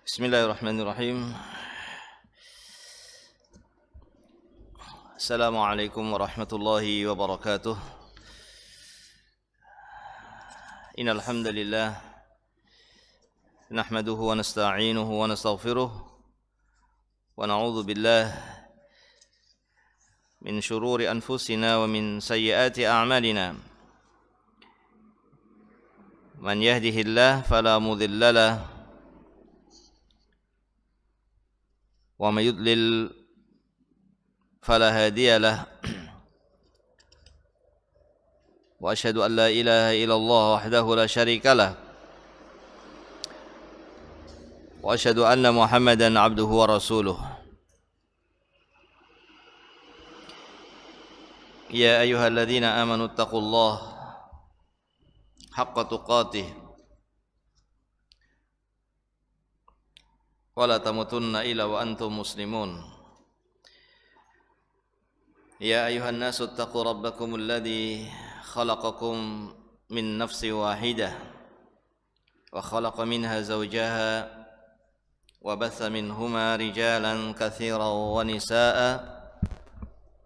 Bismillahirrahmanirrahim. Assalamualaikum warahmatullahi wabarakatuh. Innal hamdalillah nahmaduhu wa nasta'inuhu wa nastaghfiruh wa na'udzu billahi min shururi anfusina wa min sayyiati a'malina. Man yahdihillahu fala mudilla lahu wa may yudlil fala hadiya lahu. Wa asyhadu an la ilaha illallah wahdahu la syarika lah. Wa asyhadu anna Muhammadan abduhu wa rasuluh. Ya ayyuhalladzina amanu taqullaha haqqa tuqatih wa la tamutunna illa wa antum muslimun. Ya ayyuhan nasu taqu rabbakumul ladzi khalaqakum min nafsin wahidah wa khalaqa minha zawjaha wa batha minhuma rijalan katsiran wa nisaa'a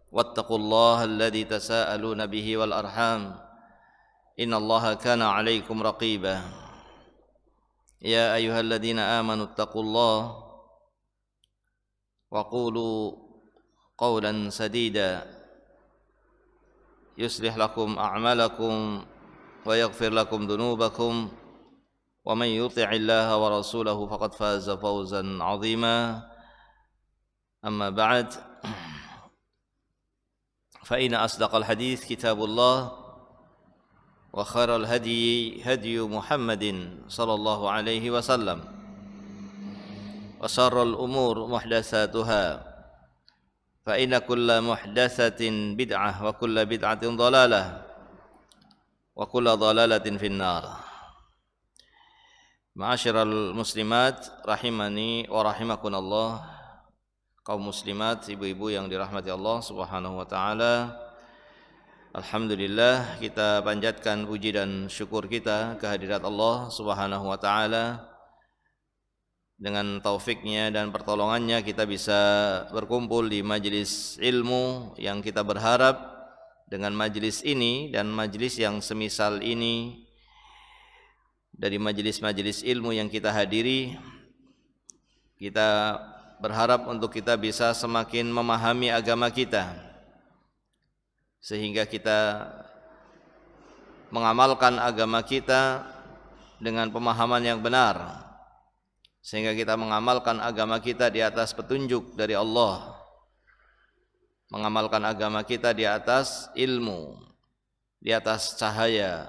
wattaqullaha alladzi tasaaluna bihi wal arham innallaha kana 'alaikum raqiba. Ya ayyuhalladzina amanu taqullaha wa qulu qawlan sadida yuslih lakum a'malakum wa yaghfir lakum dhunubakum wa man yuti'illaha wa rasulahu faqad faza fawzan 'azima. Amma ba'd, fa inna asdaqal hadits kitabullah wa khairal hadyi hadyu Muhammadin sallallahu alaihi wasallam wa syarrul umur muhdatsatuha fa inna kulla muhdatsatin bid'ah wa kulla bid'atin dhalalah wa kulla dhalalatin finnar. Ma'asyiral muslimat rahimani wa rahimakumullah, kaum muslimat, ibu-ibu yang dirahmati Allah Subhanahu wa taala. Alhamdulillah, kita panjatkan puji dan syukur kita kehadirat Allah Subhanahu wa taala. Dengan taufiknya dan pertolongannya kita bisa berkumpul di majelis ilmu yang kita berharap dengan majelis ini dan majelis yang semisal ini dari majelis-majelis ilmu yang kita hadiri, kita berharap untuk kita bisa semakin memahami agama kita sehingga kita mengamalkan agama kita dengan pemahaman yang benar, sehingga kita mengamalkan agama kita di atas petunjuk dari Allah, mengamalkan agama kita di atas ilmu, di atas cahaya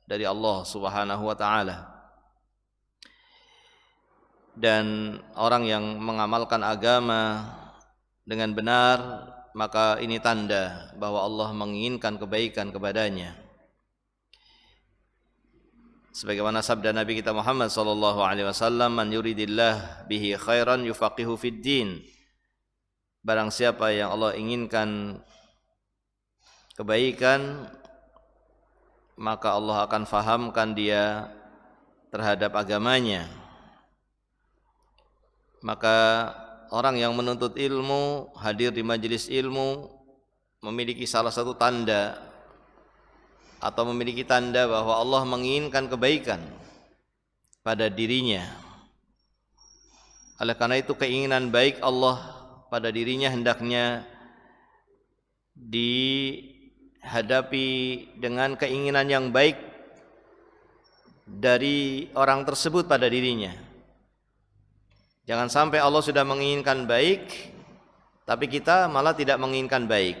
dari Allah Subhanahu wa taala. Dan orang yang mengamalkan agama dengan benar, maka ini tanda bahwa Allah menginginkan kebaikan kepadanya. Sebagaimana sabda Nabi kita Muhammad sallallahu alaihi wasallam, man yuridillah bihi khairan yufaqihu fid din. Barang siapa yang Allah inginkan kebaikan, maka Allah akan fahamkan dia terhadap agamanya. Maka orang yang menuntut ilmu, hadir di majelis ilmu, memiliki salah satu tanda atau memiliki tanda bahwa Allah menginginkan kebaikan pada dirinya. Oleh karena itu, keinginan baik Allah pada dirinya hendaknya dihadapi dengan keinginan yang baik dari orang tersebut pada dirinya. Jangan sampai Allah sudah menginginkan baik, tapi kita malah tidak menginginkan baik.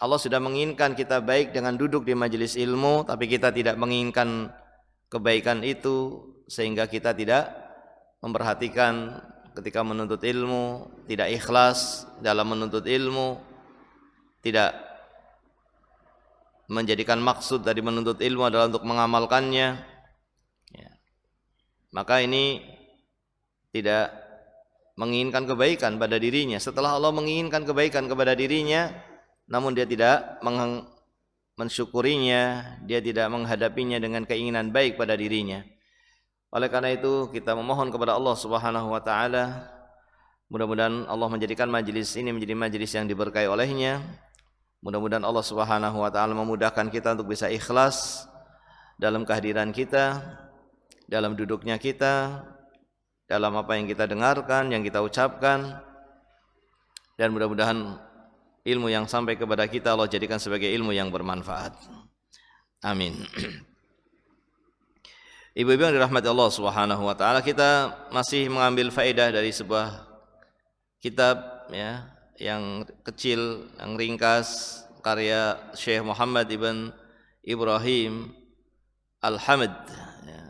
Allah sudah menginginkan kita baik dengan duduk di majelis ilmu, tapi kita tidak menginginkan kebaikan itu, sehingga kita tidak memperhatikan ketika menuntut ilmu, tidak ikhlas dalam menuntut ilmu, tidak menjadikan maksud dari menuntut ilmu adalah untuk mengamalkannya. Maka ini tidak menginginkan kebaikan pada dirinya. Setelah Allah menginginkan kebaikan kepada dirinya, namun dia tidak mensyukurinya, dia tidak menghadapinya dengan keinginan baik pada dirinya. Oleh karena itu kita memohon kepada Allah Subhanahu wa taala, mudah-mudahan Allah menjadikan majelis ini menjadi majelis yang diberkahi olehnya. Mudah-mudahan Allah Subhanahu wa taala memudahkan kita untuk bisa ikhlas dalam kehadiran kita, dalam duduknya kita, dalam apa yang kita dengarkan, yang kita ucapkan, dan mudah-mudahan ilmu yang sampai kepada kita Allah jadikan sebagai ilmu yang bermanfaat. Amin. Ibu-ibu yang dirahmati Allah Subhanahu wa taala, kita masih mengambil faedah dari sebuah kitab ya, yang kecil, yang ringkas, karya Syekh Muhammad ibn Ibrahim Al-Hamd ya.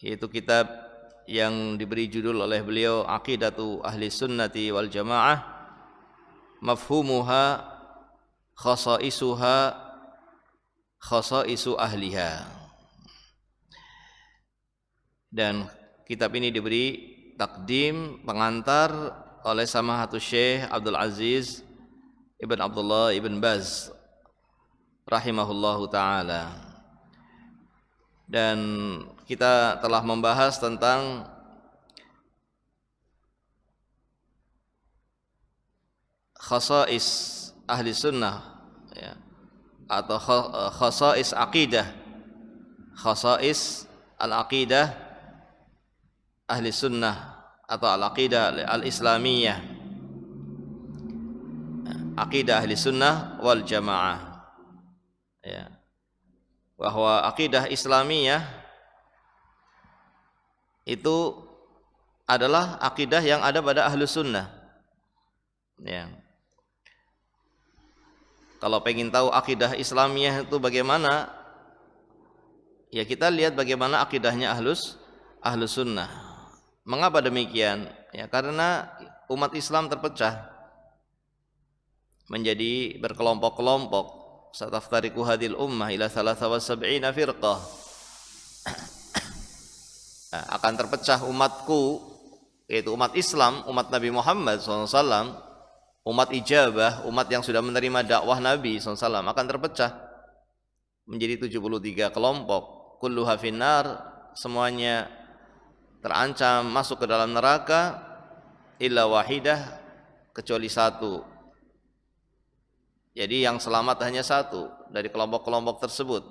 Yaitu kitab yang diberi judul oleh beliau Aqidatu Ahli Sunnati wal Jamaah, Mafhumuha, Khasaisuha, Khasaisu Ahliha. Dan kitab ini diberi takdim, pengantar oleh Samahatus Syekh Abdul Aziz Ibn Abdullah Ibn Baz rahimahullahu ta'ala. Dan kita telah membahas tentang khasais ahli sunnah ya, atau khasais aqidah, khasais al-aqidah ahli sunnah atau al-aqidah al-islamiyah, aqidah ahli sunnah wal jamaah ya. Bahwa aqidah islamiyah itu adalah aqidah yang ada pada ahlu sunnah ya. Kalau pengen tahu aqidah islamiyah itu bagaimana, ya kita lihat bagaimana akidahnya ahlus sunnah. Mengapa demikian? Ya karena umat Islam terpecah menjadi berkelompok-kelompok. Sataftariqu hadhil ummah ila 73 firqah. Akan terpecah umatku, yaitu umat Islam, umat Nabi Muhammad SAW, umat ijabah, umat yang sudah menerima dakwah Nabi SAW, akan terpecah menjadi 73 kelompok. Kulluha finnar, semuanya terancam masuk ke dalam neraka, illa wahidah, kecuali satu. Jadi yang selamat hanya satu dari kelompok-kelompok tersebut.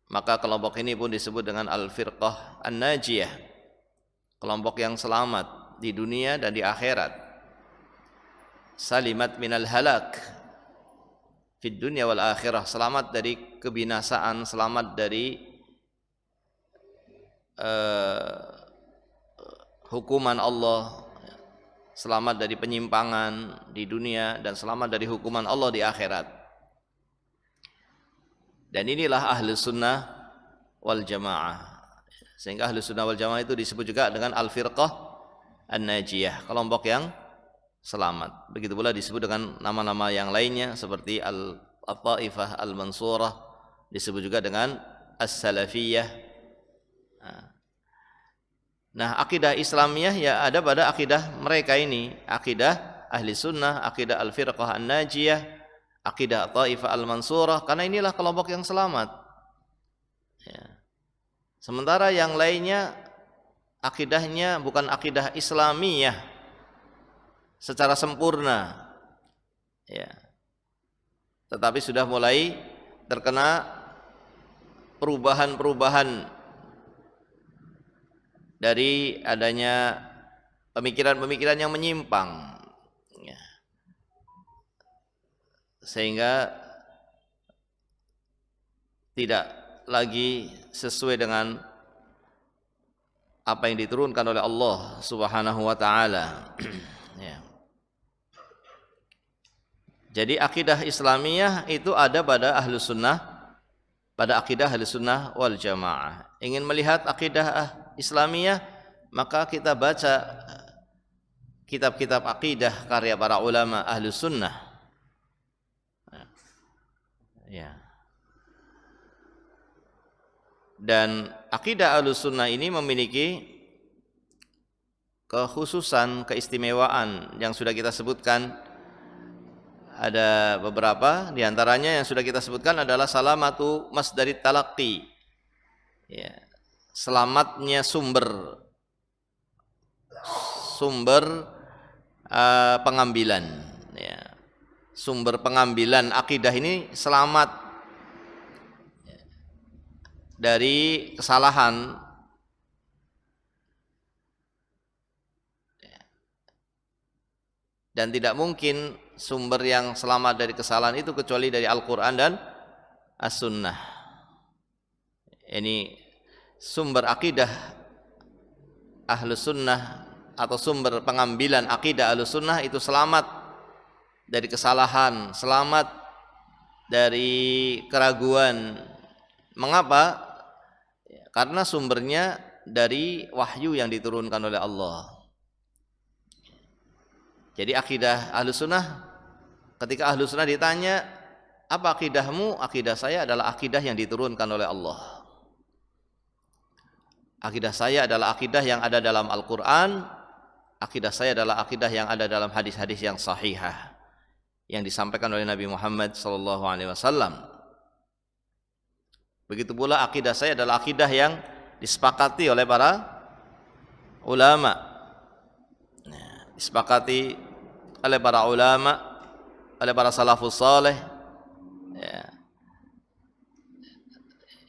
Maka kelompok ini pun disebut dengan al-firqah an-najiyah, kelompok yang selamat di dunia dan di akhirat. Salimat minal halak fid dunya wal akhirah, selamat dari kebinasaan, selamat dari hukuman Allah, selamat dari penyimpangan di dunia, dan selamat dari hukuman Allah di akhirat. Dan inilah ahlu sunnah wal jamaah. Sehingga ahlu sunnah wal jamaah itu disebut juga dengan al-firqah an-najiyah, kelompok yang selamat. Begitu pula disebut dengan nama-nama yang lainnya seperti al-ta'ifah al-mansurah, disebut juga dengan as-salafiyah. Nah, akidah Islamiyah ya ada pada akidah mereka ini, akidah ahli sunnah, akidah al-firqah an-najiyah, akidah ta'ifah al-mansurah, karena inilah kelompok yang selamat ya. Sementara yang lainnya akidahnya bukan akidah Islamiyah secara sempurna ya, tetapi sudah mulai terkena perubahan-perubahan dari adanya pemikiran-pemikiran yang menyimpang ya. Sehingga tidak lagi sesuai dengan apa yang diturunkan oleh Allah Subhanahu wa taala ya. Jadi akidah Islamiyah itu ada pada ahlu sunnah, pada akidah ahlu sunnah wal jamaah. Ingin melihat akidah Islamiyah, maka kita baca kitab-kitab akidah karya para ulama ahlu sunnah ya. Dan akidah ahlu sunnah ini memiliki kekhususan, keistimewaan yang sudah kita sebutkan. Ada beberapa di antaranya yang sudah kita sebutkan adalah salamatu masdarit talaqqi ya, selamatnya sumber pengambilan, ya. Sumber pengambilan akidah ini selamat dari kesalahan, dan tidak mungkin sumber yang selamat dari kesalahan itu kecuali dari Al-Quran dan As-Sunnah. Ini sumber akidah Ahlus Sunnah atau sumber pengambilan akidah Ahlus Sunnah itu selamat dari kesalahan, selamat dari keraguan. Mengapa? Karena sumbernya dari wahyu yang diturunkan oleh Allah. Jadi akidah Ahlus Sunnah, ketika Ahlus Sunnah ditanya, apa akidahmu? Akidah saya adalah akidah yang diturunkan oleh Allah. Akidah saya adalah akidah yang ada dalam Al-Quran. Akidah saya adalah akidah yang ada dalam hadis-hadis yang sahihah yang disampaikan oleh Nabi Muhammad SAW. Begitu pula akidah saya adalah akidah yang disepakati oleh para ulama. Disepakati oleh para ulama, oleh para salafus saleh,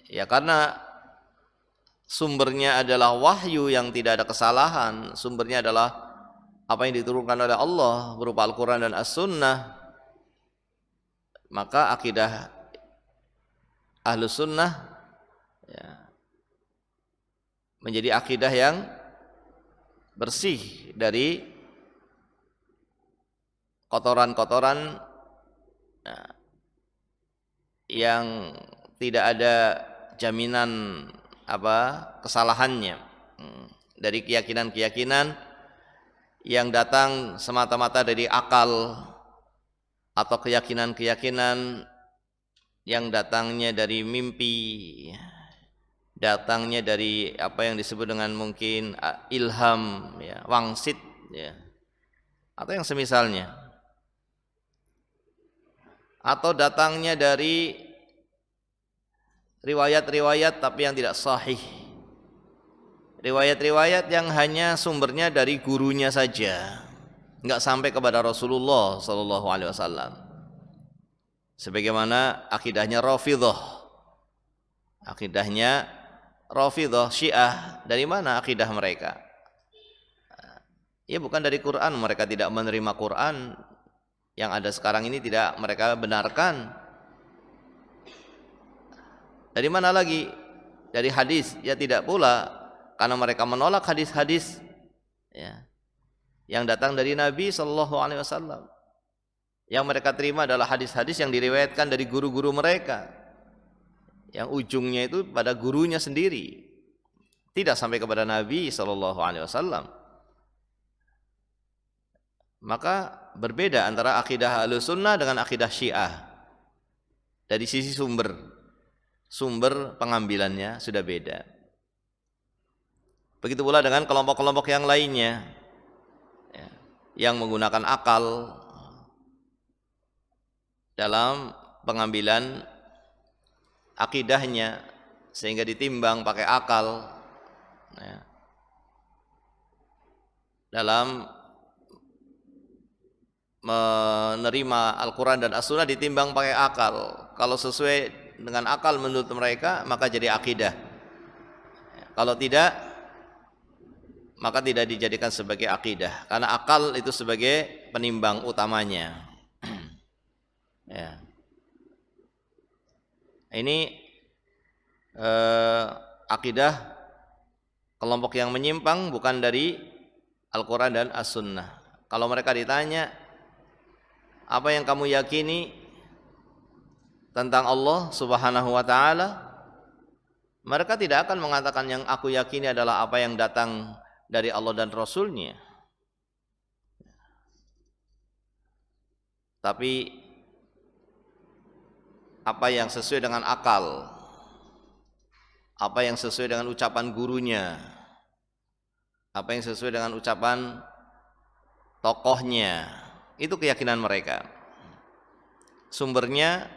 ya karena sumbernya adalah wahyu yang tidak ada kesalahan, sumbernya adalah apa yang diturunkan oleh Allah berupa Al-Quran dan As-Sunnah, maka akidah Ahlus Sunnah, ya, menjadi akidah yang bersih dari kotoran-kotoran yang tidak ada jaminan kesalahannya, dari keyakinan-keyakinan yang datang semata-mata dari akal atau keyakinan-keyakinan yang datangnya dari mimpi, datangnya dari apa yang disebut dengan mungkin ilham, ya, wangsit, ya, atau yang semisalnya, atau datangnya dari riwayat-riwayat tapi yang tidak sahih, riwayat-riwayat yang hanya sumbernya dari gurunya saja, enggak sampai kepada Rasulullah SAW. Sebagaimana akidahnya Rafidhah, Syiah. Dari mana akidah mereka? Ya bukan dari Quran, mereka tidak menerima Quran yang ada sekarang ini, tidak mereka benarkan. Dari mana lagi? Dari hadis? Ya tidak pula, karena mereka menolak hadis-hadis, ya, yang datang dari Nabi SAW. Yang mereka terima adalah hadis-hadis yang diriwayatkan dari guru-guru mereka, yang ujungnya itu pada gurunya sendiri, tidak sampai kepada Nabi SAW. Maka berbeda antara akidah Ahlus Sunnah dengan akidah Syiah. Dari sisi sumber pengambilannya sudah beda. Begitu pula dengan kelompok-kelompok yang lainnya, ya, yang menggunakan akal dalam pengambilan akidahnya, sehingga ditimbang pakai akal, ya, dalam menerima Al-Quran dan As-Sunnah ditimbang pakai akal. Kalau sesuai dengan akal menurut mereka, maka jadi akidah. Kalau tidak, maka tidak dijadikan sebagai akidah, karena akal itu sebagai penimbang utamanya. Ya. Ini akidah kelompok yang menyimpang, bukan dari Al-Quran dan As-Sunnah. Kalau mereka ditanya, apa yang kamu yakini tentang Allah Subhanahu wa ta'ala, mereka tidak akan mengatakan yang aku yakini adalah apa yang datang dari Allah dan Rasulnya, tapi apa yang sesuai dengan akal, apa yang sesuai dengan ucapan gurunya, apa yang sesuai dengan ucapan tokohnya. Itu keyakinan mereka. Sumbernya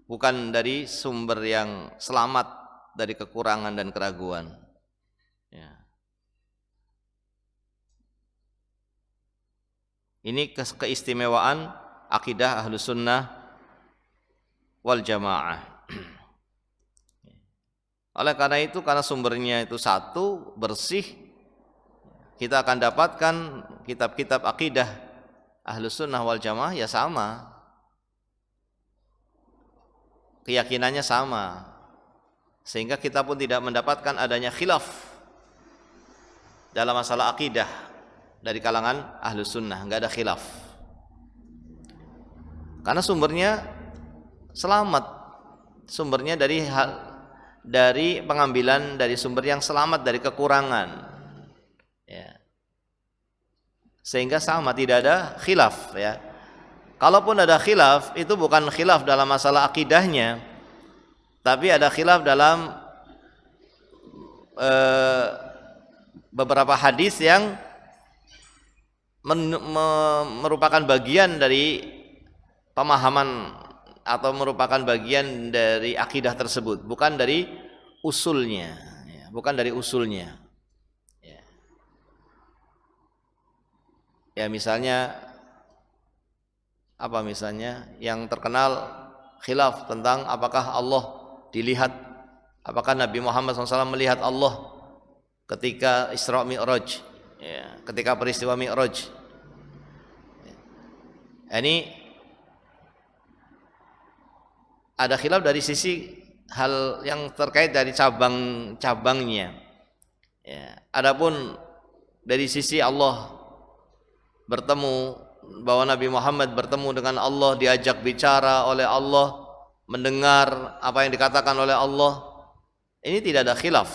bukan dari sumber yang selamat dari kekurangan dan keraguan. Ya. Ini keistimewaan akidah Ahlus Sunnah wal Jamaah. Oleh karena itu, karena sumbernya itu satu, bersih, kita akan dapatkan kitab-kitab akidah Ahlus Sunnah wal Jamaah ya sama, keyakinannya sama, sehingga kita pun tidak mendapatkan adanya khilaf dalam masalah akidah dari kalangan Ahlus Sunnah, enggak ada khilaf. Karena sumbernya selamat, sumbernya dari pengambilan dari sumber yang selamat dari kekurangan. Ya. Sehingga sama, tidak ada khilaf ya. Kalaupun ada khilaf, itu bukan khilaf dalam masalah akidahnya, tapi ada khilaf dalam beberapa hadis yang merupakan bagian dari pemahaman atau merupakan bagian dari akidah tersebut, bukan dari usulnya, ya, bukan dari usulnya. Ya misalnya apa, misalnya yang terkenal khilaf tentang apakah Allah dilihat, apakah Nabi Muhammad SAW melihat Allah ketika Isra Mi'raj, ya, ketika peristiwa Mi'raj. Ini ada khilaf dari sisi hal yang terkait dari cabang-cabangnya. Ya. Adapun dari sisi Allah bertemu, bahwa Nabi Muhammad bertemu dengan Allah, diajak bicara oleh Allah, mendengar apa yang dikatakan oleh Allah, ini tidak ada khilaf.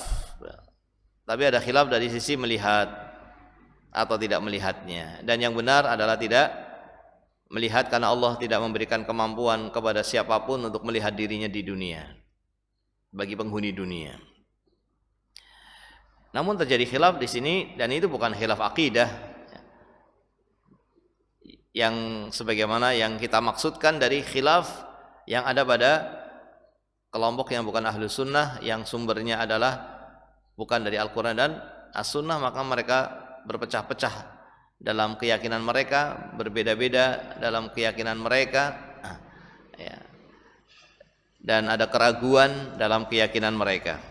Tapi ada khilaf dari sisi melihat atau tidak melihatnya. Dan yang benar adalah tidak melihat, karena Allah tidak memberikan kemampuan kepada siapapun untuk melihat dirinya di dunia, bagi penghuni dunia. Namun terjadi khilaf di sini, dan itu bukan khilaf akidah yang sebagaimana yang kita maksudkan dari khilaf yang ada pada kelompok yang bukan Ahlus Sunnah, yang sumbernya adalah bukan dari Al-Quran dan As-Sunnah, maka mereka berpecah-pecah dalam keyakinan mereka, berbeda-beda dalam keyakinan mereka, ya, dan ada keraguan dalam keyakinan mereka.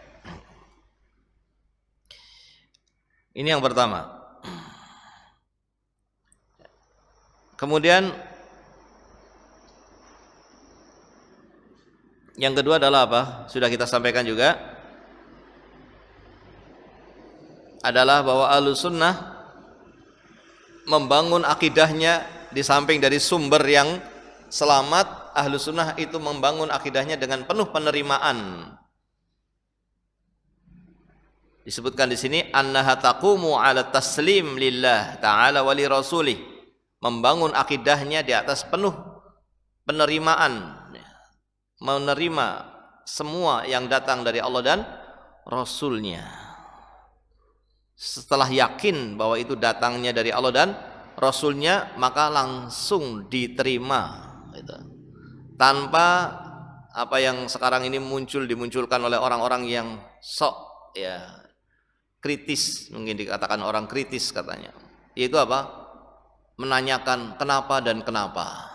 Ini yang pertama. Kemudian yang kedua adalah apa? Sudah kita sampaikan juga, adalah bahwa Ahlus Sunnah membangun akidahnya di samping dari sumber yang selamat. Ahlus Sunnah itu membangun akidahnya dengan penuh penerimaan. Disebutkan di sini annaha taqumu ala taslim lillah ta'ala wa li rasulih, membangun akidahnya di atas penuh penerimaan, menerima semua yang datang dari Allah dan Rasulnya. Setelah yakin bahwa itu datangnya dari Allah dan Rasulnya, maka langsung diterima gitu. Tanpa apa yang sekarang ini dimunculkan oleh orang-orang yang sok ya kritis, mungkin dikatakan orang kritis katanya, yaitu apa? Menanyakan kenapa dan kenapa.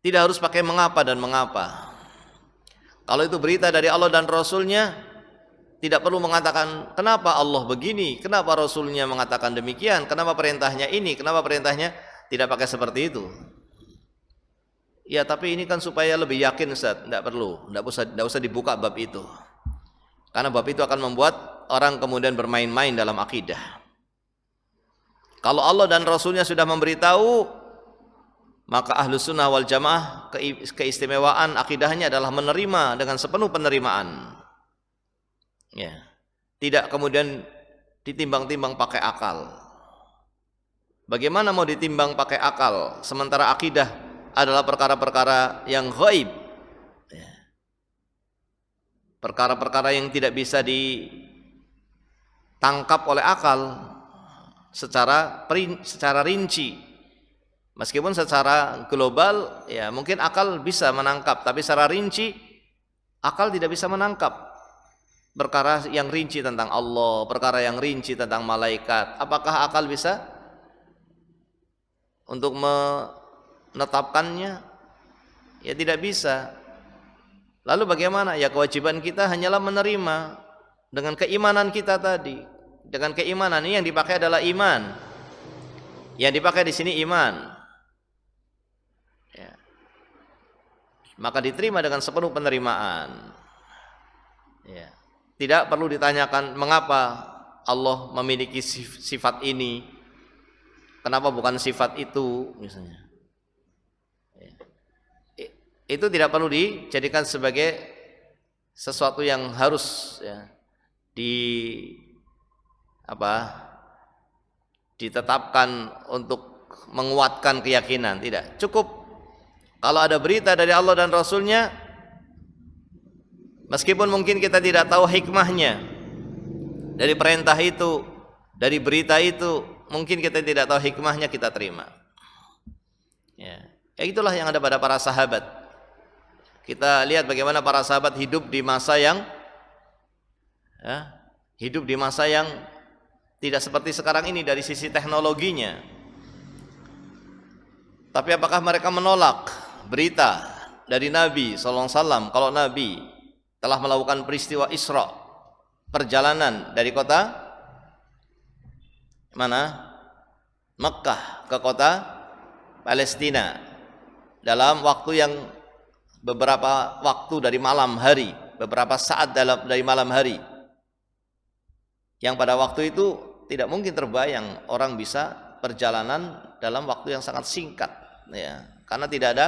Tidak harus pakai mengapa dan mengapa. Kalau itu berita dari Allah dan Rasulnya, tidak perlu mengatakan kenapa Allah begini, kenapa Rasulnya mengatakan demikian, kenapa perintahnya ini, kenapa perintahnya, tidak pakai seperti itu. Ya tapi ini kan supaya lebih yakin Ustaz, tidak perlu, tidak usah dibuka bab itu. Karena bab itu akan membuat orang kemudian bermain-main dalam akidah. Kalau Allah dan Rasulnya sudah memberitahu, maka Ahlus Sunnah wal Jamaah keistimewaan akidahnya adalah menerima dengan sepenuh penerimaan. Ya, tidak kemudian ditimbang-timbang pakai akal. Bagaimana mau ditimbang pakai akal sementara akidah adalah perkara-perkara yang ghaib, ya. Perkara-perkara yang tidak bisa ditangkap oleh akal secara rinci. Meskipun secara global ya mungkin akal bisa menangkap, tapi secara rinci akal tidak bisa menangkap. perkara yang rinci tentang Allah, perkara yang rinci tentang malaikat. Apakah akal bisa untuk menetapkannya? Ya tidak bisa. Lalu bagaimana? Ya kewajiban kita hanyalah menerima dengan keimanan kita tadi. Dengan keimanan ini yang dipakai adalah iman. Yang dipakai di sini iman. Ya. Maka diterima dengan sepenuh penerimaan. Ya. Tidak perlu ditanyakan mengapa Allah memiliki sifat ini, kenapa bukan sifat itu misalnya. Itu tidak perlu dijadikan sebagai sesuatu yang harus ya, ditetapkan untuk menguatkan keyakinan. Tidak, cukup kalau ada berita dari Allah dan Rasulnya, meskipun mungkin kita tidak tahu hikmahnya dari perintah itu, dari berita itu, mungkin kita tidak tahu hikmahnya, kita terima. Ya, itulah yang ada pada para sahabat. Kita lihat bagaimana para sahabat hidup di masa yang tidak seperti sekarang ini dari sisi teknologinya. Tapi apakah mereka menolak berita dari Nabi SAW kalau Nabi telah melakukan peristiwa Isra, perjalanan dari kota mana? Mekkah ke kota Palestina dalam waktu yang beberapa waktu dari malam hari, beberapa saat dari malam hari, yang pada waktu itu tidak mungkin terbayang orang bisa perjalanan dalam waktu yang sangat singkat, ya, karena tidak ada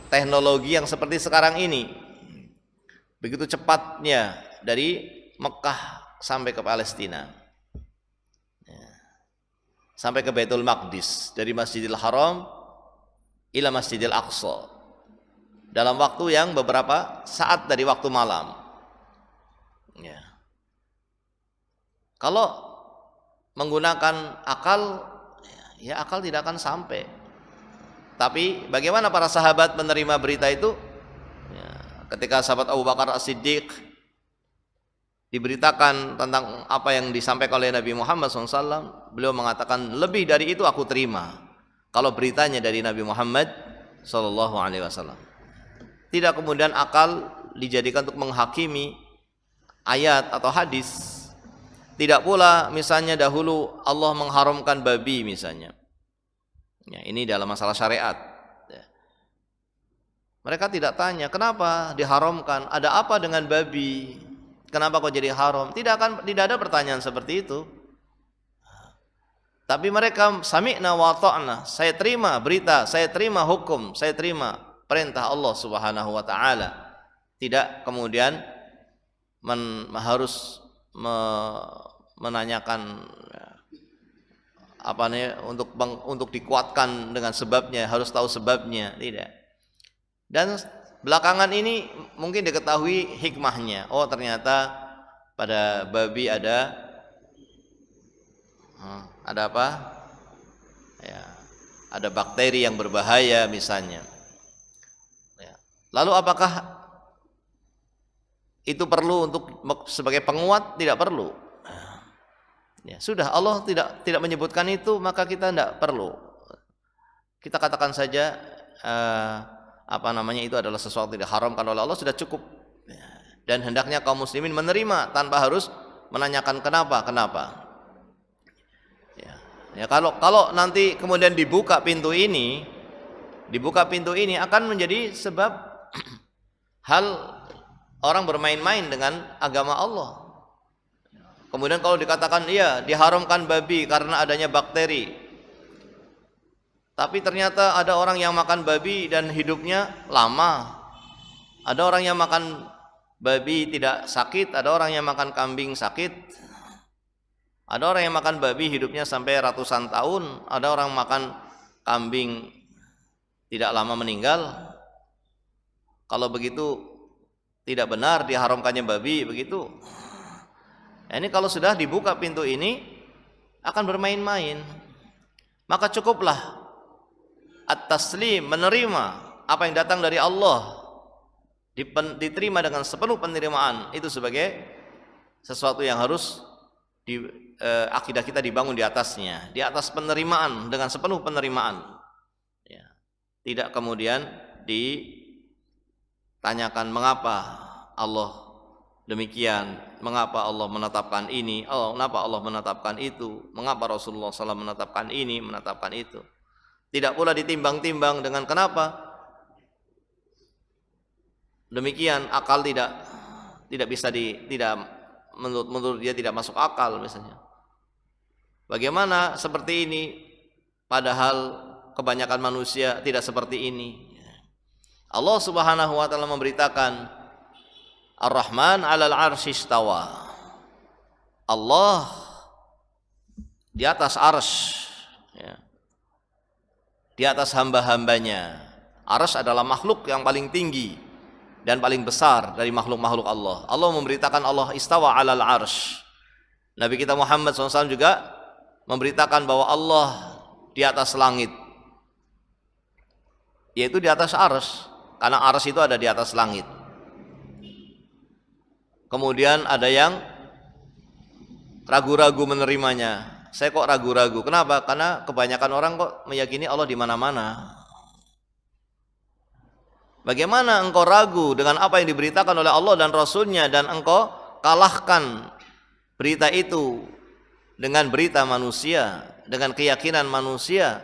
teknologi yang seperti sekarang ini. Begitu cepatnya dari Mekkah sampai ke Palestina, ya, sampai ke Baitul Maqdis, dari Masjidil Haram ila Masjidil Aqsa, dalam waktu yang beberapa saat dari waktu malam. Ya. Kalau menggunakan akal, ya akal tidak akan sampai. Tapi bagaimana para sahabat menerima berita itu? Ya, ketika sahabat Abu Bakar As-Siddiq diberitakan tentang apa yang disampaikan oleh Nabi Muhammad SAW, beliau mengatakan, lebih dari itu aku terima kalau beritanya dari Nabi Muhammad SAW. Tidak kemudian akal dijadikan untuk menghakimi ayat atau hadis. Tidak pula misalnya dahulu Allah mengharamkan babi misalnya. Ya, ini dalam masalah syariat. Ya. Mereka tidak tanya kenapa diharamkan, ada apa dengan babi, kenapa kok jadi haram. Tidak ada pertanyaan seperti itu. Tapi mereka sami'na wa ta'na, saya terima berita, saya terima hukum, saya terima perintah Allah Subhanahu wa taala. Tidak kemudian harus menanyakan apa nih untuk dikuatkan dengan sebabnya, harus tahu sebabnya, tidak. Dan belakangan ini mungkin diketahui hikmahnya. Oh, ternyata pada babi ada apa? Ya, ada bakteri yang berbahaya misalnya. Lalu apakah itu perlu untuk sebagai penguat? Tidak perlu. Ya, sudah Allah tidak menyebutkan itu, maka kita tidak perlu. Kita katakan saja itu adalah sesuatu yang diharamkan oleh Allah, sudah cukup. Dan hendaknya kaum muslimin menerima tanpa harus menanyakan kenapa. Ya, kalau nanti kemudian dibuka pintu ini akan menjadi sebab hal orang bermain-main dengan agama Allah. Kemudian kalau dikatakan iya diharamkan babi karena adanya bakteri, tapi ternyata ada orang yang makan babi dan hidupnya lama, ada orang yang makan babi tidak sakit, ada orang yang makan kambing sakit, ada orang yang makan babi hidupnya sampai ratusan tahun, ada orang makan kambing tidak lama meninggal. Kalau begitu tidak benar diharamkannya babi begitu. Nah, ini kalau sudah dibuka pintu ini akan bermain-main. Maka cukuplah at-taslim, menerima apa yang datang dari Allah diterima dengan sepenuh penerimaan, itu sebagai sesuatu yang harus akidah kita dibangun di atasnya, di atas penerimaan, dengan sepenuh penerimaan. Ya. Tidak kemudian ditanyakan mengapa Allah demikian, mengapa Allah menetapkan ini, kenapa Allah menetapkan itu, mengapa Rasulullah SAW menetapkan ini, menetapkan itu. Tidak pula ditimbang-timbang dengan kenapa demikian, akal tidak bisa menurut dia tidak masuk akal misalnya. Bagaimana seperti ini padahal kebanyakan manusia tidak seperti ini. Allah Subhanahu wa taala memberitakan Ar-Rahman 'alal 'arsy istawa. Allah di atas arsy, ya. Di atas hamba-hambanya. Arsy adalah makhluk yang paling tinggi dan paling besar dari makhluk-makhluk Allah. Allah memberitakan Allah istawa 'alal 'arsy. Nabi kita Muhammad SAW juga memberitakan bahwa Allah di atas langit, yaitu di atas arsy, karena arsy itu ada di atas langit. Kemudian ada yang ragu-ragu menerimanya. Saya kok ragu-ragu? Kenapa? Karena kebanyakan orang kok meyakini Allah di mana-mana. Bagaimana engkau ragu dengan apa yang diberitakan oleh Allah dan Rasulnya, dan engkau kalahkan berita itu dengan berita manusia, dengan keyakinan manusia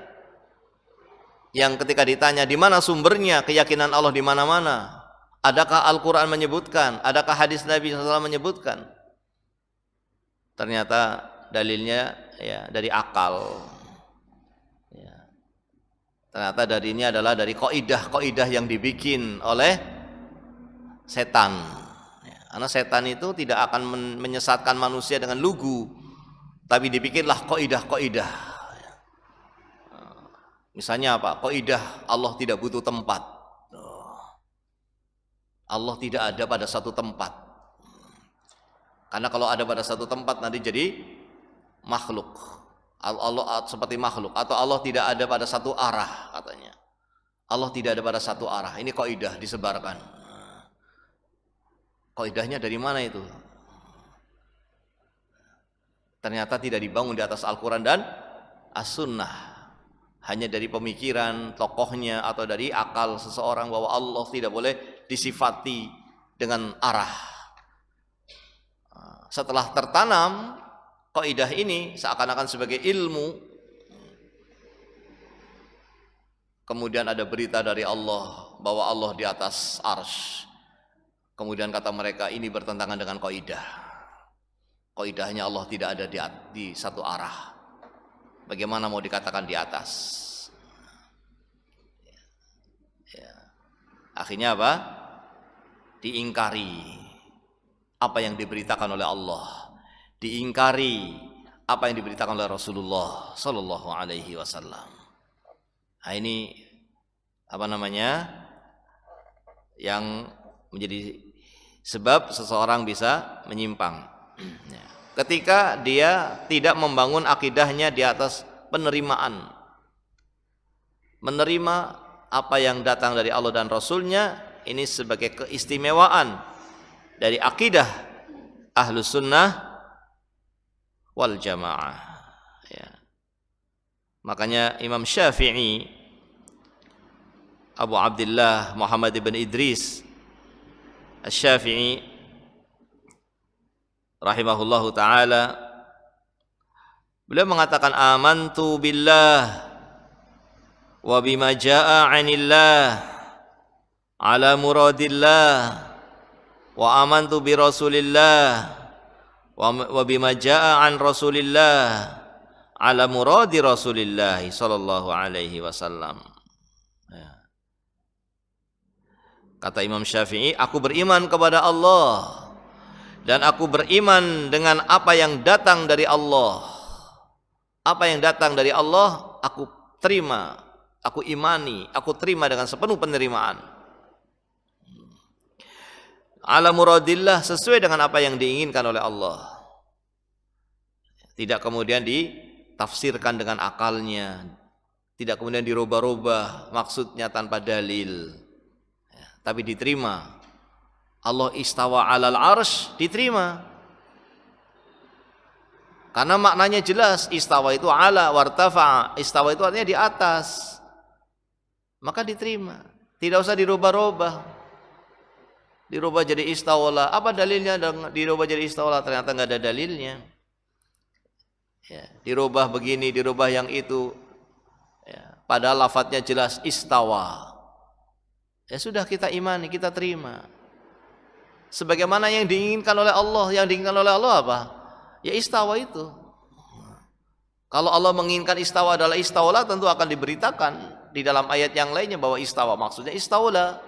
yang ketika ditanya di mana sumbernya keyakinan Allah di mana-mana, adakah Al-Quran menyebutkan, adakah hadis Nabi SAW menyebutkan, ternyata dalilnya ya dari akal. Ternyata dari ini adalah dari kaidah yang dibikin oleh setan. Karena setan itu tidak akan menyesatkan manusia dengan lugu, tapi dibikinlah kaidah. Misalnya apa? Kaidah Allah tidak butuh tempat. Allah tidak ada pada satu tempat. Karena kalau ada pada satu tempat nanti jadi makhluk. Allah seperti makhluk, atau Allah tidak ada pada satu arah katanya. Allah tidak ada pada satu arah. Ini kaidah disebarkan. Kaidahnya dari mana itu? Ternyata tidak dibangun di atas Al-Quran dan As-Sunnah. Hanya dari pemikiran tokohnya atau dari akal seseorang bahwa Allah tidak boleh disifati dengan arah. Setelah tertanam kaidah ini seakan-akan sebagai ilmu, kemudian ada berita dari Allah bahwa Allah di atas arsy. Kemudian kata mereka ini bertentangan dengan kaidah. Kaidahnya Allah tidak ada di satu arah. Bagaimana mau dikatakan di atas? Ya. Akhirnya apa? Diingkari apa yang diberitakan oleh Allah, diingkari apa yang diberitakan oleh Rasulullah Sallallahu Alaihi Wasallam. Nah, ini apa namanya yang menjadi sebab seseorang bisa menyimpang. Ketika dia tidak membangun akidahnya di atas penerimaan, menerima apa yang datang dari Allah dan Rasulnya, ini sebagai keistimewaan dari akidah Ahlus Sunnah wal Jamaah. Ya. Makanya Imam Syafi'i, Abu Abdullah Muhammad ibn Idris Asy-Syafi'i rahimahullahu taala, beliau mengatakan amantu billah wa bima jaa 'anillah ala muradillah wa amantu bi Rasulillah wa bima jaa an Rasulillah ala muradi Rasulillah sallallahu alaihi wasallam. Kata Imam Syafi'i, aku beriman kepada Allah dan aku beriman dengan apa yang datang dari Allah. Apa yang datang dari Allah aku terima, aku imani, aku terima dengan sepenuh penerimaan. Ala muradillah, sesuai dengan apa yang diinginkan oleh Allah. Tidak kemudian ditafsirkan dengan akalnya, tidak kemudian dirubah-rubah maksudnya tanpa dalil, ya, tapi diterima Allah istawa 'alal arsy, diterima. Karena maknanya jelas, istawa itu ala wartafa, istawa itu artinya di atas. Maka diterima. Tidak usah dirubah-rubah. Dirubah jadi istawala. Apa dalilnya dirubah jadi istawala? Ternyata enggak ada dalilnya. Ya, dirubah begini, dirubah yang itu. Ya, padahal lafadznya jelas istawa. Ya sudah, kita imani, kita terima. Sebagaimana yang diinginkan oleh Allah. Yang diinginkan oleh Allah apa? Ya istawa itu. Kalau Allah menginginkan istawa adalah istawala, tentu akan diberitakan di dalam ayat yang lainnya bahwa istawa maksudnya istawala.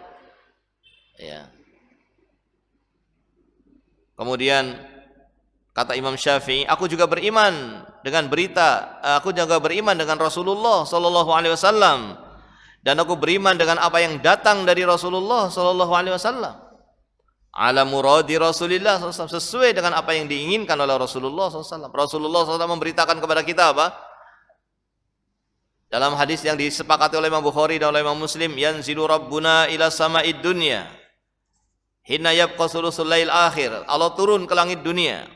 Ya. Kemudian kata Imam Syafi'i, aku juga beriman dengan berita, aku juga beriman dengan Rasulullah sallallahu alaihi wasallam, dan aku beriman dengan apa yang datang dari Rasulullah sallallahu alaihi wasallam. Ala muradi Rasulillah SAW, sesuai dengan apa yang diinginkan oleh Rasulullah SAW. Rasulullah SAW memberitakan kepada kita apa? Dalam hadis yang disepakati oleh Imam Bukhari dan oleh Imam Muslim, yanzilu rabbuna ila sama'id dunya hina yabqa sulusul lail akhir. Allah turun ke langit dunia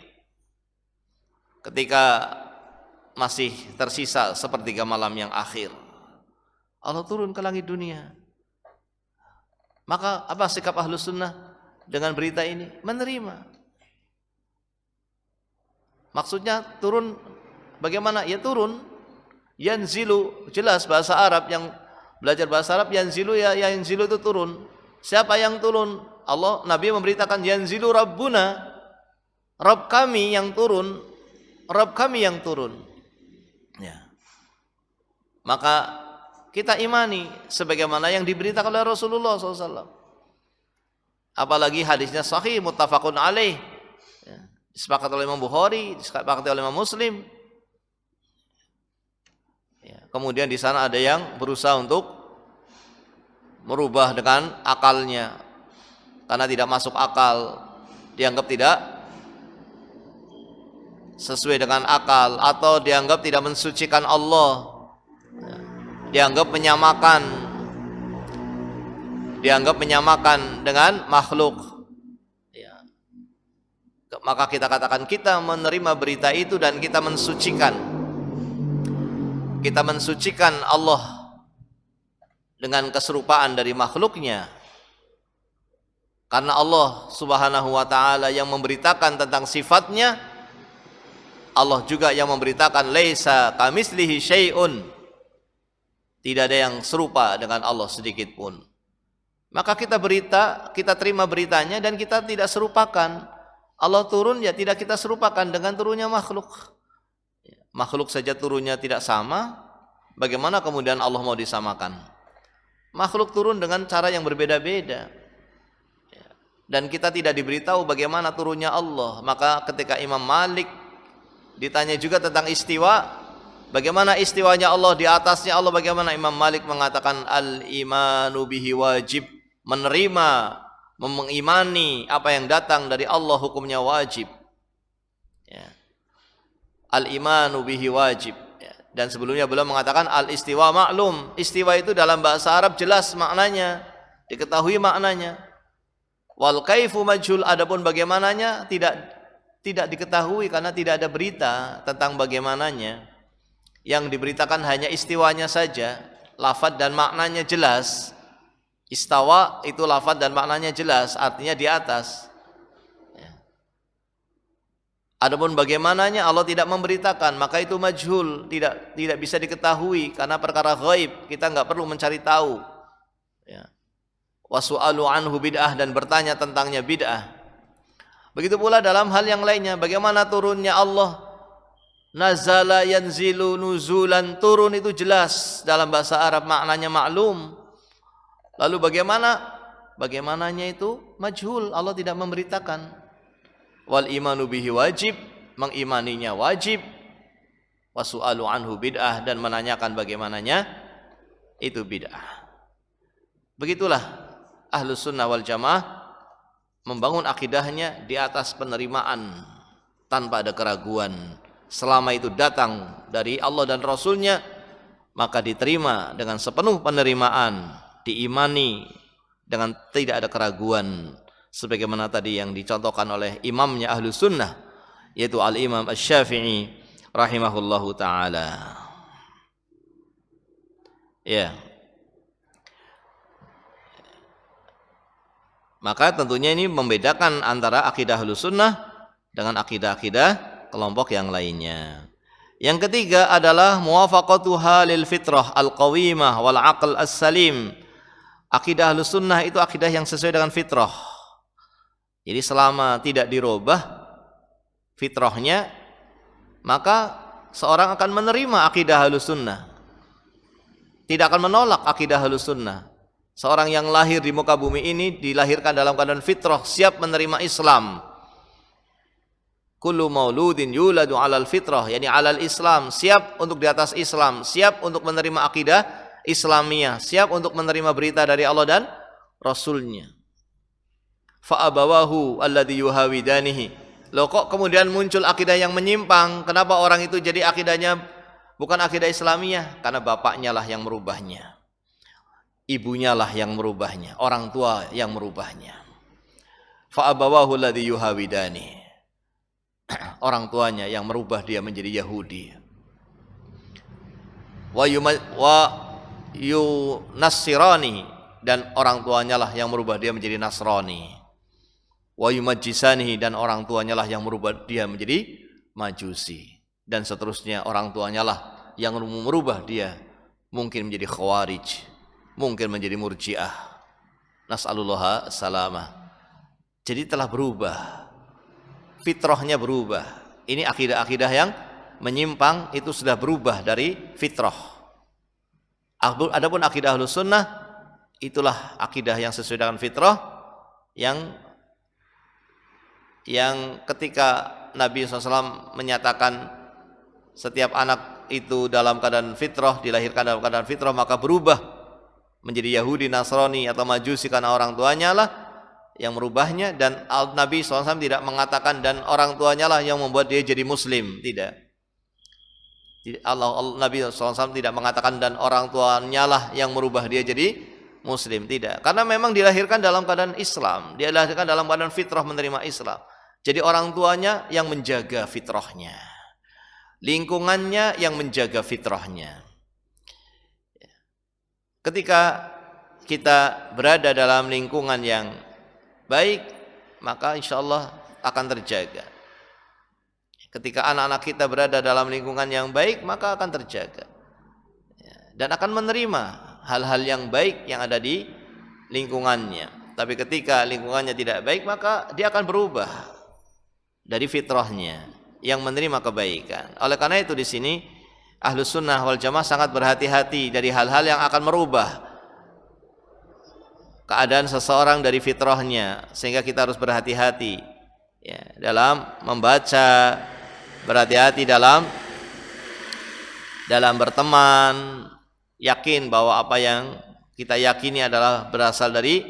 ketika masih tersisa sepertiga malam yang akhir. Allah turun ke langit dunia. Maka apa sikap Ahlus Sunnah dengan berita ini? Menerima. Maksudnya turun bagaimana? Ya turun. Yanzilu, jelas bahasa Arab, yang belajar bahasa Arab, yanzilu, ya yanzilu itu turun. Siapa yang turun? Allah, Nabi memberitakan yanzilu rabbuna, Rabb kami yang turun, Rabb kami yang turun. Ya. Maka kita imani sebagaimana yang diberitakan oleh Rasulullah SAW. Apalagi hadisnya sahih, muttafaqun alaih, ya, disepakati oleh Imam Bukhari, disepakati oleh Imam Muslim. Ya. Kemudian di sana ada yang berusaha untuk merubah dengan akalnya, karena tidak masuk akal, dianggap tidak sesuai dengan akal, atau dianggap tidak mensucikan Allah, dianggap menyamakan dengan makhluk. Ya. Maka kita katakan kita menerima berita itu dan kita mensucikan Allah dengan keserupaan dari makhluknya. Karena Allah Subhanahu wa ta'ala yang memberitakan tentang sifatnya, Allah juga yang memberitakan laisa kamitslihi syai'un, tidak ada yang serupa dengan Allah sedikit pun. Maka kita terima beritanya dan kita tidak serupakan. Allah turun, ya tidak kita serupakan dengan turunnya makhluk. Makhluk saja turunnya tidak sama, bagaimana kemudian Allah mau disamakan? Makhluk turun dengan cara yang berbeda-beda. Dan kita tidak diberitahu bagaimana turunnya Allah. Maka ketika Imam Malik ditanya juga tentang istiwa, bagaimana istiwanya Allah, di atasnya Allah bagaimana, Imam Malik mengatakan al-imanu bihi wajib, menerima, mengimani apa yang datang dari Allah hukumnya wajib. Ya. Al-imanu bihi wajib. Ya. Dan sebelumnya beliau mengatakan al-istiwa maklum, istiwa itu dalam bahasa Arab jelas maknanya, diketahui maknanya. Wal kaifu majhul, adapun bagaimananya tidak diketahui karena tidak ada berita tentang bagaimananya. Yang diberitakan hanya istiwanya saja, lafadz dan maknanya jelas. Istawa itu lafadz dan maknanya jelas, artinya di atas. Adapun bagaimananya Allah tidak memberitakan, maka itu majhul, tidak bisa diketahui karena perkara ghaib, kita enggak perlu mencari tahu. Ya. Wasu'alu anhu bid'ah, dan bertanya tentangnya bid'ah. Begitu pula dalam hal yang lainnya, bagaimana turunnya Allah? Nazala yanzilu nuzulan, turun itu jelas dalam bahasa Arab, maknanya maklum. Lalu bagaimananya itu majhul, Allah tidak memberitakan. Wal imanu bihi wajib, mengimaninya wajib. Wasu'alu anhu bid'ah, dan menanyakan bagaimananya itu bid'ah. Begitulah Ahlus Sunnah wal Jamaah membangun akidahnya di atas penerimaan tanpa ada keraguan. Selama itu datang dari Allah dan Rasulnya, maka diterima dengan sepenuh penerimaan, diimani dengan tidak ada keraguan. sebagaimana tadi yang dicontohkan oleh imamnya Ahlus Sunnah, yaitu Al-Imam Asy-Syafi'i rahimahullahu taala. Ya. Maka tentunya ini membedakan antara akidah Ahlus Sunnah dengan akidah-akidah kelompok yang lainnya. Yang ketiga adalah muwafaqatuha lil fitrah al-qawimah wal aql as-salim. Akidah Ahlus Sunnah itu akidah yang sesuai dengan fitrah. Jadi selama tidak dirubah fitrahnya, maka seorang akan menerima akidah Ahlus Sunnah. Tidak akan menolak akidah Ahlus Sunnah. Seorang yang lahir di muka bumi ini dilahirkan dalam keadaan fitrah, siap menerima Islam. Kullu mauludin yuladu alal fitrah, yakni alal Islam, siap untuk di atas Islam, siap untuk menerima akidah Islamiyah, siap untuk menerima berita dari Allah dan Rasulnya. Fa'abawahu alladhi yuhawidanihi. Loh kok kemudian muncul akidah yang menyimpang? Kenapa orang itu jadi akidahnya bukan akidah Islamiyah? Karena bapaknya lah yang merubahnya, ibunya lah yang merubahnya, orang tua yang merubahnya. Fa'abawahu alladhi yuhawidanihi. Orang tuanya yang merubah dia menjadi Yahudi. Wa yunassirani, dan orang tuanya lah yang merubah dia menjadi Nasrani. Wa yumajjisanihi, dan orang tuanya lah yang merubah dia menjadi Majusi, dan seterusnya. Orang tuanya lah yang merubah dia mungkin menjadi Khawarij, mungkin menjadi Murji'ah. Nas'alullaha salamah. Jadi telah berubah, fitrahnya berubah. Ini akidah-akidah yang menyimpang itu sudah berubah dari fitrah. Adapun akidah Ahlus Sunnah, itulah akidah yang sesuai dengan fitrah, yang ketika Nabi SAW menyatakan setiap anak itu dalam keadaan fitrah, dilahirkan dalam keadaan fitrah, maka berubah menjadi Yahudi, Nasrani atau Majusi karena orang tuanya lah yang merubahnya. Dan Nabi SAW tidak mengatakan dan orang tuanya lah yang membuat dia jadi Muslim. Tidak. Nabi SAW tidak mengatakan dan orang tuanya lah yang merubah dia jadi Muslim. Tidak. Karena memang dilahirkan dalam keadaan Islam, dia dilahirkan dalam keadaan fitrah menerima Islam. Jadi orang tuanya yang menjaga fitrahnya, lingkungannya yang menjaga fitrahnya. Ketika kita berada dalam lingkungan yang baik, maka insya Allah akan terjaga. Ketika anak-anak kita berada dalam lingkungan yang baik, maka akan terjaga dan akan menerima hal-hal yang baik yang ada di lingkungannya. Tapi ketika lingkungannya tidak baik, maka dia akan berubah dari fitrahnya yang menerima kebaikan. Oleh karena itu di sini Ahlus Sunnah wal Jamaah sangat berhati-hati dari hal-hal yang akan merubah keadaan seseorang dari fitrahnya, sehingga kita harus berhati-hati ya, dalam membaca, berhati-hati dalam berteman, yakin bahwa apa yang kita yakini adalah berasal dari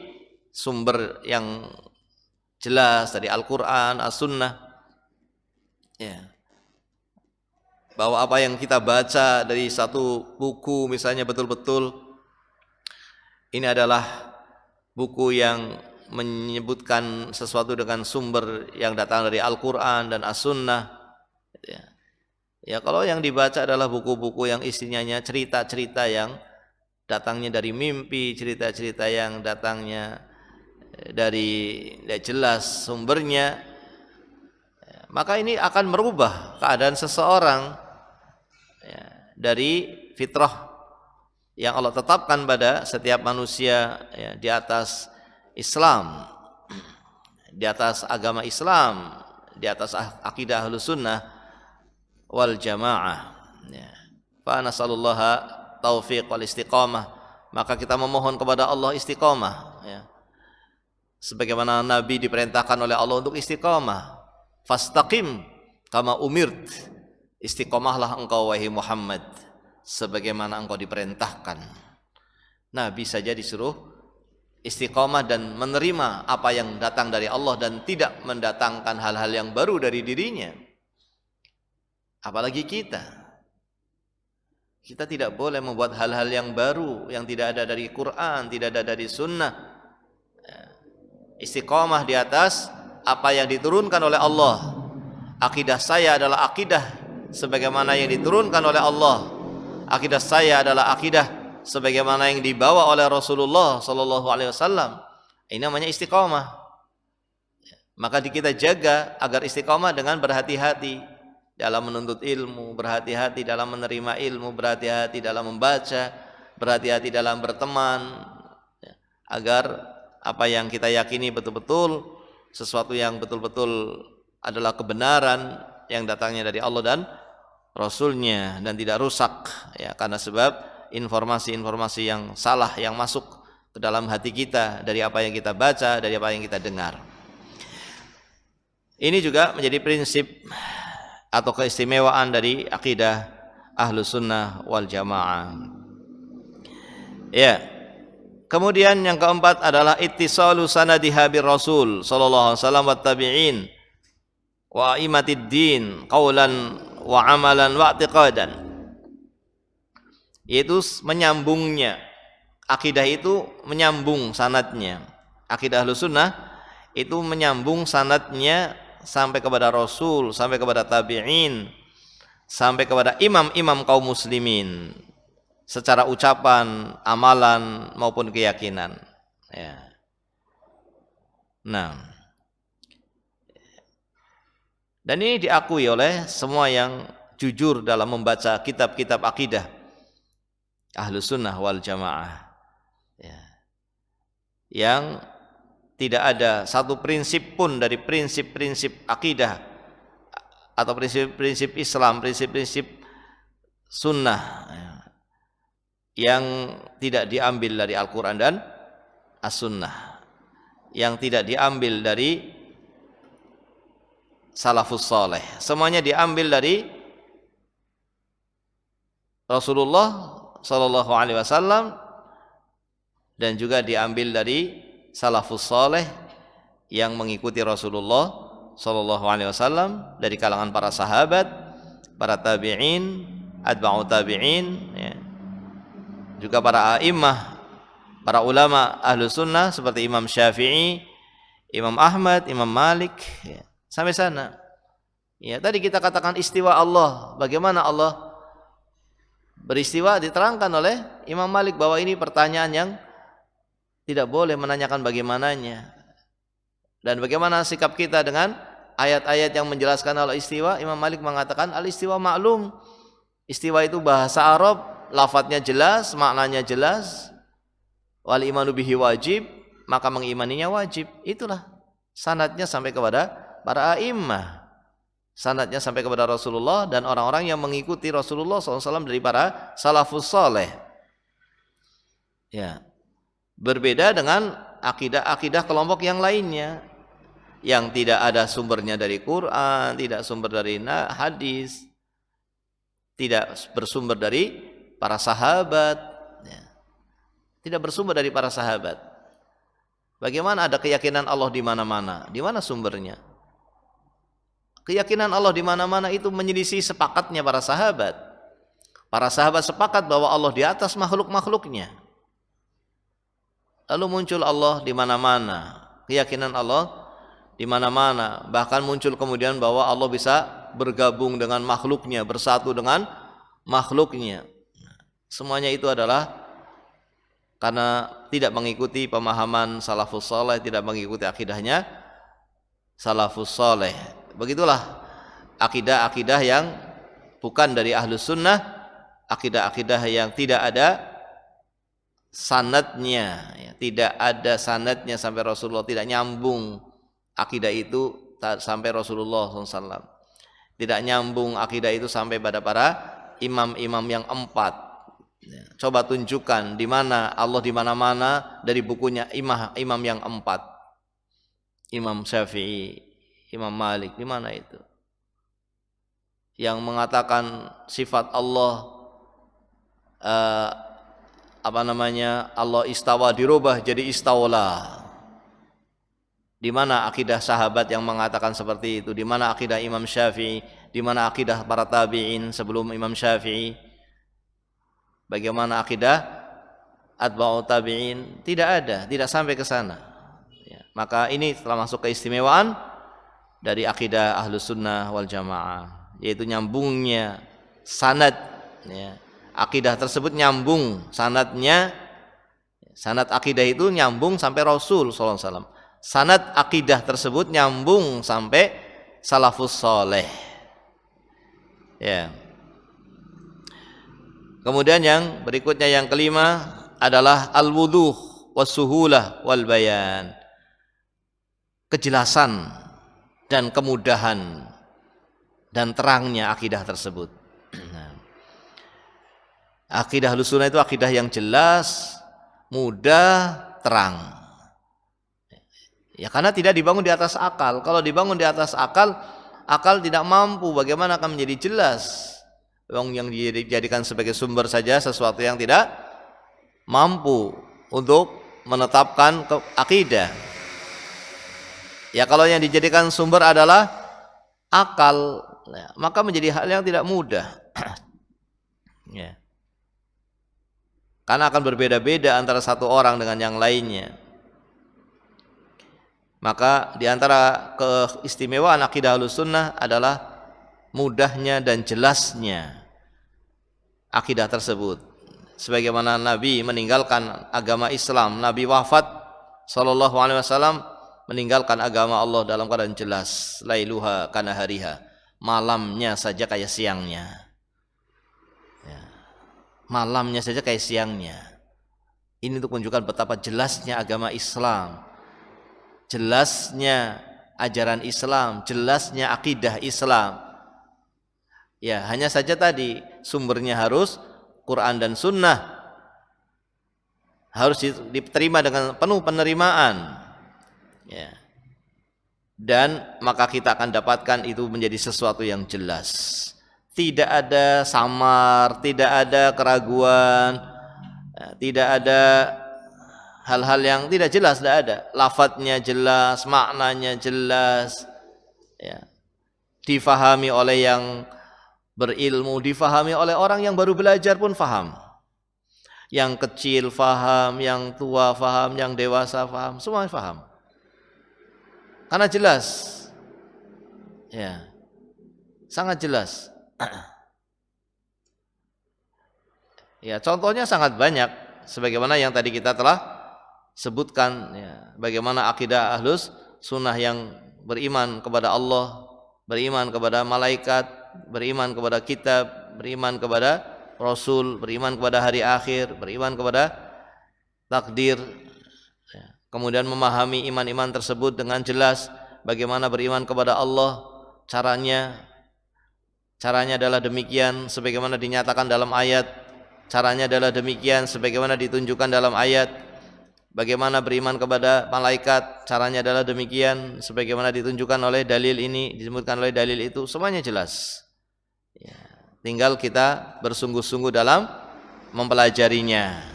sumber yang jelas dari Al-Quran, As-Sunnah ya. Bahwa apa yang kita baca dari satu buku misalnya betul-betul ini adalah buku yang menyebutkan sesuatu dengan sumber yang datang dari Al-Quran dan As-Sunnah ya. Ya, kalau yang dibaca adalah buku-buku yang isinya cerita-cerita yang datangnya dari mimpi, cerita-cerita yang datangnya dari tidak jelas sumbernya, maka ini akan merubah keadaan seseorang ya, dari fitrah yang Allah tetapkan pada setiap manusia ya, di atas Islam, di atas agama Islam, di atas akidah Ahlus Sunnah wal Jamaah ya. Fa nasallallahu taufiq wal istiqamah, maka kita memohon kepada Allah istiqamah ya. Sebagaimana Nabi diperintahkan oleh Allah untuk istiqamah, fastaqim kama umirt, istiqamahlah engkau wahai Muhammad sebagaimana engkau diperintahkan. Nabi saja disuruh istiqamah dan menerima apa yang datang dari Allah dan tidak mendatangkan hal-hal yang baru dari dirinya. Apalagi kita tidak boleh membuat hal-hal yang baru yang tidak ada dari Quran, tidak ada dari Sunnah. istiqomah di atas apa yang diturunkan oleh Allah. Akidah saya adalah akidah sebagaimana yang diturunkan oleh Allah. Akidah saya adalah akidah sebagaimana yang dibawa oleh Rasulullah sallallahu alaihi wasallam. Ini namanya istiqomah. Maka kita jaga agar istiqomah dengan berhati-hati dalam menuntut ilmu, berhati-hati dalam menerima ilmu, berhati-hati dalam membaca, berhati-hati dalam berteman, agar apa yang kita yakini betul-betul sesuatu yang betul-betul adalah kebenaran yang datangnya dari Allah dan Rasulnya, dan tidak rusak ya, karena sebab informasi-informasi yang salah yang masuk ke dalam hati kita dari apa yang kita baca, dari apa yang kita dengar. Ini juga menjadi prinsip atau keistimewaan dari akidah Ahlus Sunnah wal Jamaah. Ya. Kemudian yang keempat adalah ittisalu sanadiha bir Rasul sallallahu alaihi wasallam wat tabi'in wa aimatid din qaulan wa amalan wa i'tiqadan. Yaitu menyambungnya. Akidah itu menyambung sanadnya. Akidah Ahlus Sunnah itu menyambung sanadnya sampai kepada Rasul, sampai kepada tabi'in, sampai kepada imam-imam kaum muslimin, secara ucapan, amalan maupun keyakinan. Ya. Nah, dan ini diakui oleh semua yang jujur dalam membaca kitab-kitab akidah Ahlus Sunnah wal Jamaah. Ya. Yang tidak ada satu prinsip pun dari prinsip-prinsip akidah atau prinsip-prinsip Islam, prinsip-prinsip Sunnah, ya, yang tidak diambil dari Al-Quran dan As-Sunnah, yang tidak diambil dari Salafus Saleh. Semuanya diambil dari Rasulullah sallallahu alaihi wasallam dan juga diambil dari Salafus Saleh yang mengikuti Rasulullah sallallahu alaihi wasallam dari kalangan para sahabat, para tabi'in, atba'u tabi'in, ya, juga para a'immah, para ulama Ahlus Sunnah seperti Imam Syafi'i, Imam Ahmad, Imam Malik, ya, sampai sana. Ya, tadi kita katakan istiwa Allah. Bagaimana Allah beristiwa diterangkan oleh Imam Malik bahwa ini pertanyaan yang tidak boleh menanyakan bagaimananya. Dan bagaimana sikap kita dengan ayat-ayat yang menjelaskan al-istiwa? Imam Malik mengatakan al-istiwa maklum. Istiwa itu bahasa Arab, lafadznya jelas, maknanya jelas. Wal imanu bihi wajib, maka mengimaninya wajib. Itulah sanadnya sampai kepada para a'immah. Sanadnya sampai kepada Rasulullah dan orang-orang yang mengikuti Rasulullah SAW dari para salafus saleh. Ya. Berbeda dengan akidah-akidah kelompok yang lainnya yang tidak ada sumbernya dari Quran, tidak sumber dari hadis, tidak bersumber dari para sahabat, ya, tidak bersumber dari para sahabat. Bagaimana ada keyakinan Allah di mana-mana? Di mana sumbernya? Keyakinan Allah di mana-mana itu menyelisih sepakatnya para sahabat. Para sahabat sepakat bahwa Allah di atas makhluk-makhluknya. Lalu muncul Allah di mana-mana. Keyakinan Allah di mana-mana. Bahkan muncul kemudian bahwa Allah bisa bergabung dengan makhluknya, bersatu dengan makhluknya. Semuanya itu adalah karena tidak mengikuti pemahaman salafus saleh, tidak mengikuti akidahnya salafus saleh. Begitulah akidah-akidah yang bukan dari Ahlus Sunnah, akidah-akidah yang tidak ada sanadnya, ya, tidak ada sanadnya sampai Rasulullah, tidak nyambung akidah itu sampai Rasulullah SAW, tidak nyambung akidah itu sampai pada para imam-imam yang empat. Coba tunjukkan di mana Allah di mana-mana dari bukunya imam yang empat. Imam Syafi'i, Imam Malik, di mana itu? Yang mengatakan sifat Allah Allah istawa dirubah jadi istawla. Di mana akidah sahabat yang mengatakan seperti itu? Di mana akidah Imam Syafi'i? Di mana akidah para tabi'in sebelum Imam Syafi'i? Bagaimana akidah atba'u tabi'in? Tidak ada, tidak sampai ke sana. Ya. Maka ini telah masuk keistimewaan dari akidah Ahlus Sunnah wal Jamaah, yaitu nyambungnya sanad, ya. Akidah tersebut nyambung sanadnya, sanad akidah itu nyambung sampai Rasul sallallahu alaihi wasallam. Sanad akidah tersebut nyambung sampai salafus soleh, ya. Kemudian yang berikutnya, yang kelima adalah al-wuduh was-suhulah wal bayan, kejelasan dan kemudahan dan terangnya akidah tersebut. Akidah Ahlus Sunnah itu akidah yang jelas, mudah, terang. Ya, karena tidak dibangun di atas akal. Kalau dibangun di atas akal, akal tidak mampu bagaimana akan menjadi jelas. Yang dijadikan sebagai sumber saja sesuatu yang tidak mampu untuk menetapkan akidah. Ya, kalau yang dijadikan sumber adalah akal, maka menjadi hal yang tidak mudah. Ya. Karena akan berbeda-beda antara satu orang dengan yang lainnya. Maka di antara keistimewaan akidah Ahlus Sunnah adalah mudahnya dan jelasnya akidah tersebut. Sebagaimana Nabi meninggalkan agama Islam, Nabi wafat sallallahu alaihi wasallam meninggalkan agama Allah dalam keadaan jelas, lailuha kana hariha, malamnya saja kayak siangnya, ya. Malamnya saja kayak siangnya. Ini untuk menunjukkan betapa jelasnya agama Islam, jelasnya ajaran Islam, jelasnya akidah Islam. Ya, hanya saja tadi sumbernya harus Quran dan Sunnah, harus diterima dengan penuh penerimaan. Ya. Dan maka kita akan dapatkan itu menjadi sesuatu yang jelas. Tidak ada samar, tidak ada keraguan, tidak ada hal-hal yang tidak jelas, tidak ada. Lafadznya jelas, maknanya jelas, ya. Difahami oleh yang berilmu, difahami oleh orang yang baru belajar pun faham. Yang kecil faham, yang tua faham, yang dewasa faham, semua faham. Karena jelas, ya, sangat jelas. Ya, contohnya sangat banyak, sebagaimana yang tadi kita telah sebutkan, ya, bagaimana akidah Ahlus Sunnah yang beriman kepada Allah, beriman kepada malaikat, beriman kepada kitab, beriman kepada Rasul, beriman kepada hari akhir, beriman kepada takdir. Kemudian memahami iman-iman tersebut dengan jelas. Bagaimana beriman kepada Allah, caranya adalah demikian sebagaimana dinyatakan dalam ayat, caranya adalah demikian sebagaimana ditunjukkan dalam ayat. Bagaimana beriman kepada malaikat, caranya adalah demikian sebagaimana ditunjukkan oleh dalil ini, disebutkan oleh dalil itu, semuanya jelas. Ya, tinggal kita bersungguh-sungguh dalam mempelajarinya.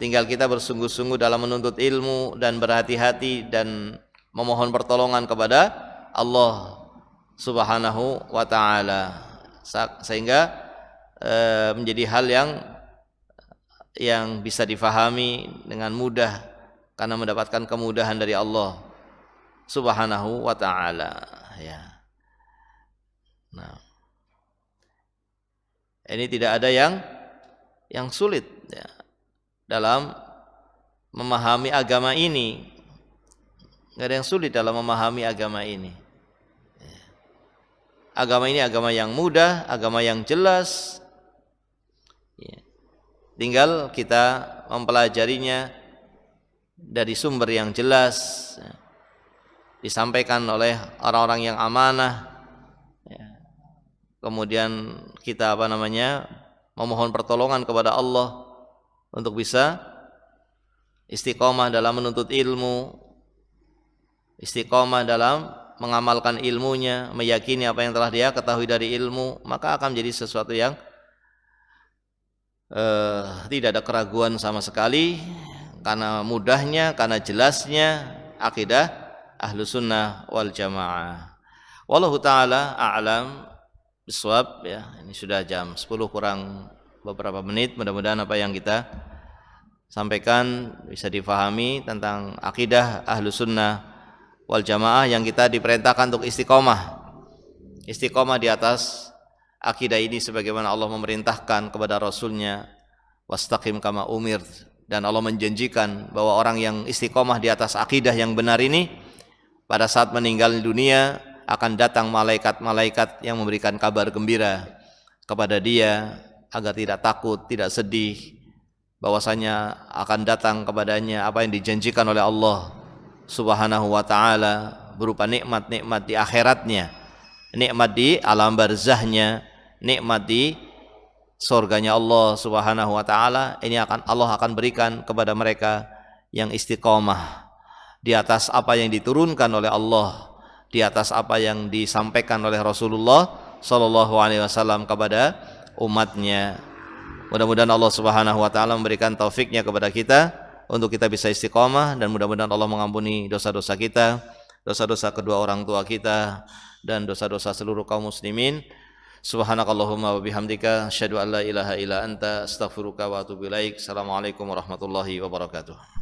Tinggal kita bersungguh-sungguh dalam menuntut ilmu dan berhati-hati dan memohon pertolongan kepada Allah Subhanahu wa ta'ala, sehingga menjadi hal yang bisa difahami dengan mudah karena mendapatkan kemudahan dari Allah Subhanahu wa ta'ala, ya. Nah, ini tidak ada yang sulit, ya, dalam memahami agama ini. Tidak ada yang sulit dalam memahami agama ini. Agama ini agama yang mudah, agama yang jelas. Tinggal kita mempelajarinya dari sumber yang jelas, disampaikan oleh orang-orang yang amanah. Kemudian kita memohon pertolongan kepada Allah untuk bisa istiqomah dalam menuntut ilmu, istiqomah dalam mengamalkan ilmunya, meyakini apa yang telah dia ketahui dari ilmu, maka akan menjadi sesuatu yang tidak ada keraguan sama sekali, karena mudahnya, karena jelasnya akidah Ahlus Sunnah wal Jamaah. Wallahu ta'ala a'lam bishawab, ya. Ini sudah jam 10 kurang beberapa menit. Mudah-mudahan apa yang kita sampaikan, bisa difahami tentang akidah Ahlus Sunnah wal Jamaah yang kita diperintahkan untuk istiqomah. Istiqomah di atas akidah ini sebagaimana Allah memerintahkan kepada Rasulnya, wastaqim kama umir, dan Allah menjanjikan bahwa orang yang istiqomah di atas akidah yang benar ini pada saat meninggal dunia akan datang malaikat-malaikat yang memberikan kabar gembira kepada dia agar tidak takut, tidak sedih, bahwasanya akan datang kepadanya apa yang dijanjikan oleh Allah Subhanahu wa taala berupa nikmat-nikmat di akhiratnya, nikmat di alam barzahnya, nikmat di surganya Allah Subhanahu wa taala. Ini Allah akan berikan kepada mereka yang istiqomah di atas apa yang diturunkan oleh Allah, di atas apa yang disampaikan oleh Rasulullah sallallahu alaihi wasallam kepada umatnya. Mudah-mudahan Allah Subhanahu wa taala memberikan taufiknya kepada kita untuk kita bisa istiqomah, dan mudah-mudahan Allah mengampuni dosa-dosa kita, dosa-dosa kedua orang tua kita, dan dosa-dosa seluruh kaum muslimin. Subhanakallahumma wa bihamdika asyhadu an la ilaha illa anta astaghfiruka wa atubu ilaik. Assalamualaikum warahmatullahi wabarakatuh.